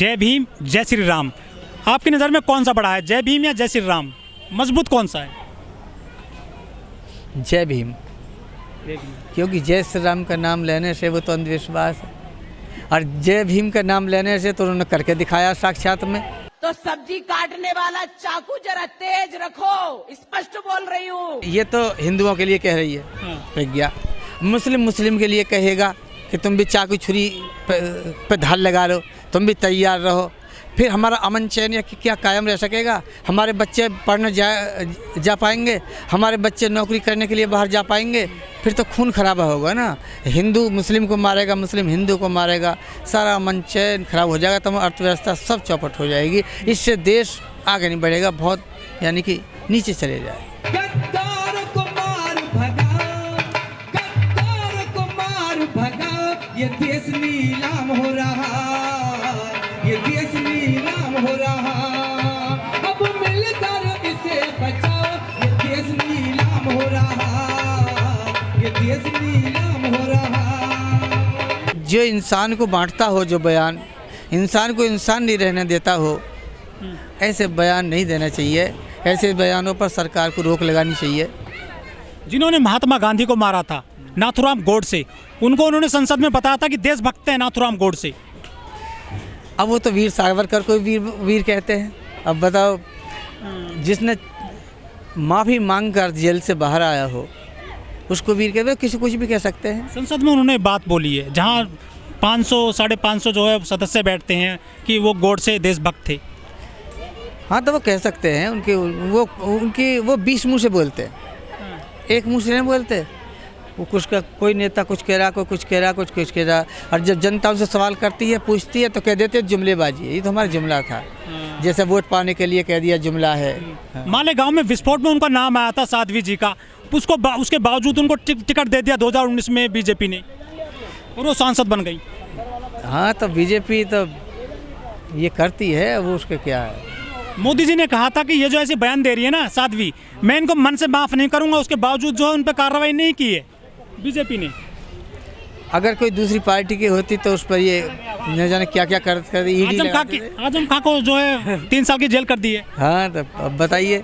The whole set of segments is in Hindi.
जय भीम जय श्री राम, आपकी नज़र में कौन सा बड़ा है, जय भीम या जय श्री राम? मजबूत कौन सा है? जय भीम, क्योंकि जय श्री राम का नाम लेने से वो तो अंधविश्वास है, और जय भीम का नाम लेने से तो उन्होंने करके दिखाया साक्षात में। तो सब्जी काटने वाला चाकू जरा तेज रखो, स्पष्ट बोल रही हूँ। ये तो हिंदुओं के लिए कह रही है प्रज्ञा, मुस्लिम के लिए कहेगा कि तुम भी चाकू छुरी पे धार लगा लो, तुम भी तैयार रहो, फिर हमारा अमन चैन या क्या कायम रह सकेगा? हमारे बच्चे पढ़ने जा पाएंगे, हमारे बच्चे नौकरी करने के लिए बाहर जा पाएंगे? फिर तो खून खराबा होगा ना। हिंदू मुस्लिम को मारेगा, मुस्लिम हिंदू को मारेगा, सारा अमन चैन खराब हो जाएगा, तो अर्थव्यवस्था सब चौपट हो जाएगी। इससे देश आगे नहीं बढ़ेगा, बहुत यानी कि नीचे चले जाए। ये देश नीलाम हो रहा, ये देश नीलाम हो रहा, अब मिलकर इसे बचाओ, ये देश नीलाम हो रहा, ये देश नीलाम हो रहा। जो इंसान को बांटता हो, जो बयान इंसान को इंसान नहीं रहने देता हो, ऐसे बयान नहीं देना चाहिए। ऐसे बयानों पर सरकार को रोक लगानी चाहिए। जिन्होंने महात्मा गांधी को मारा था, नाथूराम गोडसे, उनको उन्होंने संसद में बताया था कि देशभक्त हैं नाथूराम गोडसे। अब वो तो वीर सावरकर को वीर कहते हैं। अब बताओ, जिसने माफ़ी मांग कर जेल से बाहर आया हो उसको वीर कहते हैं? किसी कुछ भी कह सकते हैं। संसद में उन्होंने बात बोली है, जहां 500 550 जो है सदस्य बैठते हैं, कि वो गोडसे देशभक्त थे। हाँ, तो वो कह सकते हैं। उनकी वो 20 मुँह से बोलते हैं, एक मुँह से नहीं बोलते। वो कुछ का कोई नेता कुछ कह रहा, कोई कुछ कह रहा, कुछ कह रहा, और जब जनता उनसे सवाल करती है, पूछती है, तो कह देते जुमलेबाजी है। ये तो हमारा जुमला था, जैसे वोट पाने के लिए कह दिया जुमला है। मालेगांव में विस्फोट में उनका नाम आया था, साध्वी जी का, उसके बावजूद उनको टिकट दे दिया 2019 में बीजेपी ने, और वो सांसद बन गई। हाँ, तो बीजेपी तो ये करती है, वो उसके क्या है। मोदी जी ने कहा था कि ये जो ऐसे बयान दे रही है ना साध्वी, मैं इनको मन से माफ़ नहीं करूंगा, उसके बावजूद जो है उन पर कार्रवाई नहीं की है बीजेपी ने। अगर कोई दूसरी पार्टी की होती तो उस पर ये न जाने क्या क्या कर आजम खां को जो है 3 साल की जेल कर दी है। हाँ, तो अब बताइए,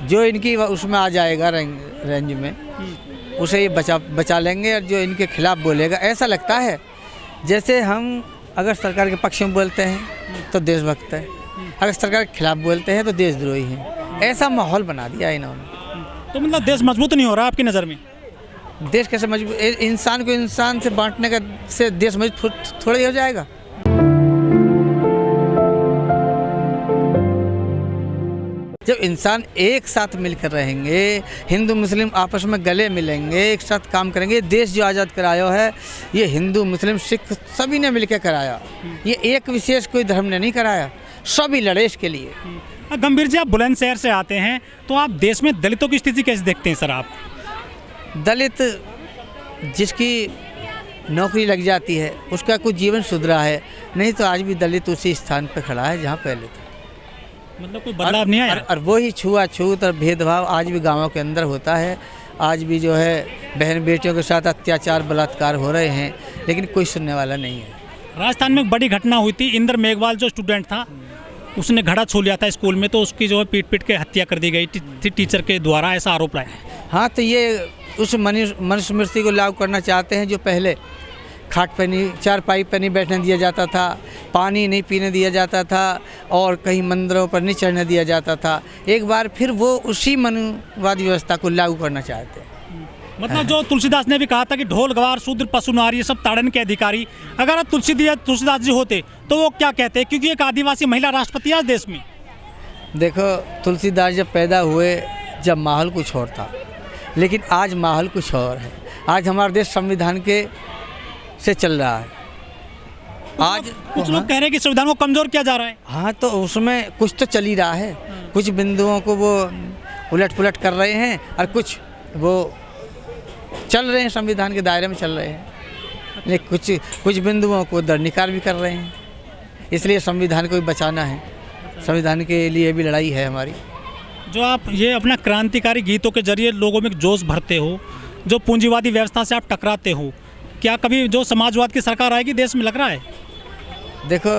जो इनकी उसमें आ जाएगा रेंज में, उसे ये बचा लेंगे, और जो इनके खिलाफ बोलेगा, ऐसा लगता है जैसे हम अगर सरकार के पक्ष में बोलते हैं तो देशभक्त है, अगर सरकार के खिलाफ बोलते हैं तो देशद्रोही हैं। ऐसा माहौल बना दिया इन्होंने। तो मतलब देश मजबूत नहीं हो रहा आपकी नज़र में? देश कैसे मजबूत? इंसान को इंसान से बांटने का से देश मजबूत थोड़ा ही हो जाएगा। जब इंसान एक साथ मिलकर रहेंगे, हिंदू मुस्लिम आपस में गले मिलेंगे, एक साथ काम करेंगे। देश जो आज़ाद कराया है, ये हिंदू मुस्लिम सिख सभी ने मिलकर कराया। ये एक विशेष कोई धर्म ने नहीं कराया, सभी लड़े इसके लिए। गंभीर जी, आप बुलंदशहर से आते हैं, तो आप देश में दलितों की स्थिति कैसे देखते हैं सर? आप दलित जिसकी नौकरी लग जाती है उसका कुछ जीवन सुधरा है, नहीं तो आज भी दलित उसी स्थान पर खड़ा है जहाँ पहले था। मतलब कोई बदलाव नहीं आया? और वही छुआछूत और भेदभाव आज भी गाँवों के अंदर होता है। आज भी जो है बहन बेटियों के साथ अत्याचार बलात्कार हो रहे हैं, लेकिन कोई सुनने वाला नहीं है। राजस्थान में एक बड़ी घटना हुई थी, इंद्र मेघवाल जो स्टूडेंट था, उसने घड़ा छू लिया था स्कूल में, तो उसकी जो है पीट के हत्या कर दी गई थी टीचर के द्वारा, ऐसा आरोप है। हाँ, तो ये उस मनुस्मृति को लागू करना चाहते हैं, जो पहले खाट पर नहीं, चारपाई पर नहीं बैठने दिया जाता था, पानी नहीं पीने दिया जाता था, और कहीं मंदिरों पर नहीं चढ़ने दिया जाता था। एक बार फिर वो उसी मनुवादी व्यवस्था को लागू करना चाहते हैं। मतलब जो तुलसीदास ने भी कहा था कि ढोल गवार शूद्र पशु नारी ये सब ताड़न के अधिकारी, अगर आप तुलसीदास जी होते तो वो क्या कहते, क्योंकि एक आदिवासी महिला राष्ट्रपति है देश में। देखो, तुलसीदास जब पैदा हुए, जब माहौल कुछ और था, लेकिन आज माहौल कुछ और है। आज हमारा देश संविधान के से चल रहा है। आज कुछ लोग कह रहे हैं कि संविधान को कमज़ोर किया जा रहा है। हाँ, तो उसमें कुछ तो चल ही रहा है। कुछ बिंदुओं को वो उलट पुलट कर रहे हैं, और कुछ वो चल रहे हैं, संविधान के दायरे में चल रहे हैं, लेकिन कुछ बिंदुओं को दरनिकार भी कर रहे हैं। इसलिए संविधान को भी बचाना है, संविधान के लिए भी लड़ाई है हमारी। जो आप ये अपना क्रांतिकारी गीतों के जरिए लोगों में जोश भरते हो, जो पूंजीवादी व्यवस्था से आप टकराते हो, क्या कभी जो समाजवाद की सरकार आएगी देश में, लग रहा है? देखो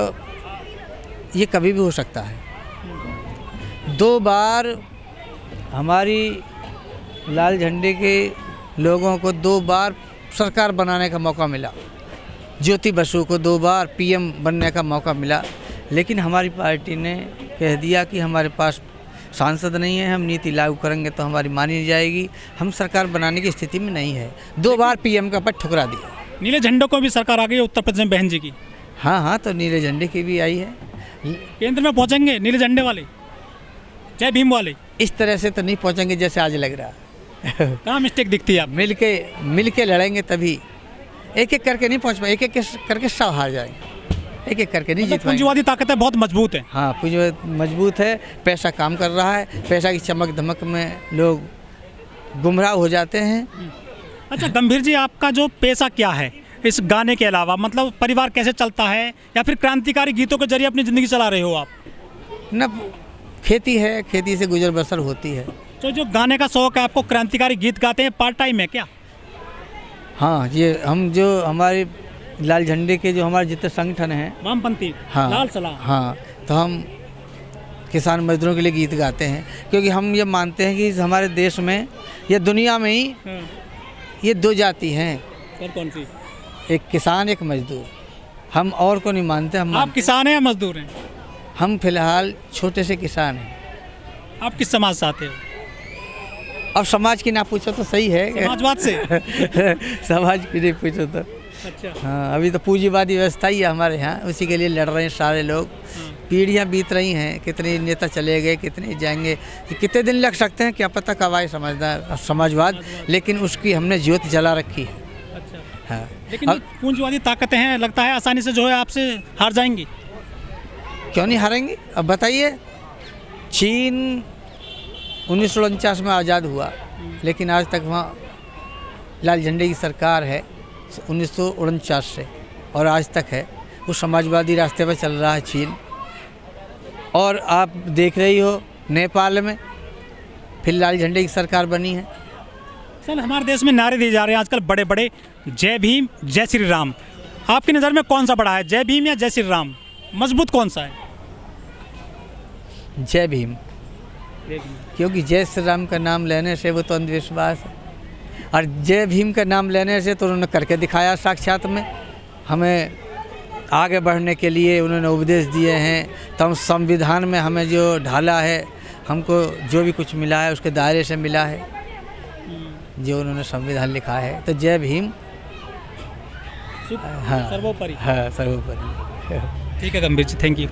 ये कभी भी हो सकता है। 2 बार हमारी लाल झंडे के लोगों को 2 बार सरकार बनाने का मौका मिला। ज्योति बसु को 2 बार पीएम बनने का मौका मिला, लेकिन हमारी पार्टी ने कह दिया कि हमारे पास सांसद नहीं है, हम नीति लागू करेंगे तो हमारी मानी नहीं जाएगी, हम सरकार बनाने की स्थिति में नहीं है। 2 बार पीएम का पद ठुकरा दिया। नीले झंडे को भी सरकार आ गई है उत्तर प्रदेश में बहन जी की। हाँ, तो नीले झंडे की भी आई है। केंद्र में पहुंचेंगे नीले झंडे वाले, जय भीम वाले। इस तरह से तो नहीं पहुंचेंगे जैसे आज लग रहा है। कहाँ मिस्टेक दिखती है आप? मिल के लड़ेंगे तभी। एक एक करके नहीं पहुंच पाए, एक एक करके सब हार जाएंगे, एक एक करके नहीं जीत पाएंगे। पूंजीवादी ताकतें बहुत मजबूत है। हाँ, पूंजीवादी मजबूत है, पैसा काम कर रहा है, पैसा की चमक धमक में लोग गुमराह हो जाते हैं। अच्छा गंभीर जी, आपका जो पेशा क्या है इस गाने के अलावा? मतलब परिवार कैसे चलता है, या फिर क्रांतिकारी गीतों के जरिए अपनी ज़िंदगी चला रहे हो आप? न खेती है, खेती से गुजर बसर होती है। तो जो गाने का शौक है आपको, क्रांतिकारी गीत गाते हैं, पार्ट टाइम है क्या? हाँ, ये हम जो हमारे लाल झंडे के जो हमारे जितने संगठन हैं, वामपंथी, हाँ, लाल सलाह, हाँ, तो हम किसान मजदूरों के लिए गीत गाते हैं, क्योंकि हम ये मानते हैं कि हमारे देश में या दुनिया में ही ये 2 जाति हैं। सर कौन सी? एक किसान, एक मजदूर। हम और को नहीं मानते। आप किसान हैं या मजदूर हैं? हम फिलहाल छोटे से किसान हैं। आप किस समाज से आते हो? अब समाज की ना पूछो तो सही है। समाजवाद से? समाज की नहीं पूछो तो। अच्छा। हाँ, अभी तो पूंजीवादी व्यवस्था ही है हमारे यहाँ, उसी के लिए लड़ रहे हैं सारे लोग। पीढ़ियाँ बीत रही हैं, कितने नेता चले गए, कितने जाएंगे, कितने दिन लग सकते हैं, क्या पता कब आए समाजवाद, लेकिन उसकी हमने ज्योत जला रखी है। अच्छा। हाँ, लेकिन पूंजीवादी ताकतें हैं, लगता है आसानी से जो है आपसे हार जाएंगी। क्यों नहीं हारेंगे? अब बताइए, चीन 1949 में आज़ाद हुआ, लेकिन आज तक वहाँ लाल झंडे की सरकार है 1949 से, और आज तक है। वो समाजवादी रास्ते पर चल रहा है चीन। और आप देख रही हो नेपाल में फिर लाल झंडे की सरकार बनी है। सर हमारे देश में नारे दिए जा रहे हैं आजकल बड़े बड़े, जय भीम जय श्री राम। आपकी नज़र में कौन सा बड़ा है, जय भीम या जय श्री राम? मजबूत कौन सा है? जय भीम, क्योंकि जय श्री राम का नाम लेने से वो तो अंधविश्वास है, और जय भीम का नाम लेने से तो उन्होंने करके दिखाया साक्षात में। हमें आगे बढ़ने के लिए उन्होंने उपदेश दिए हैं, तो हम संविधान में हमें जो ढाला है, हमको जो भी कुछ मिला है उसके दायरे से मिला है, जो उन्होंने संविधान लिखा है। तो जय भीम सर्वोपरि। हाँ, सर्वोपरि। ठीक है गंभीर जी, थैंक यू।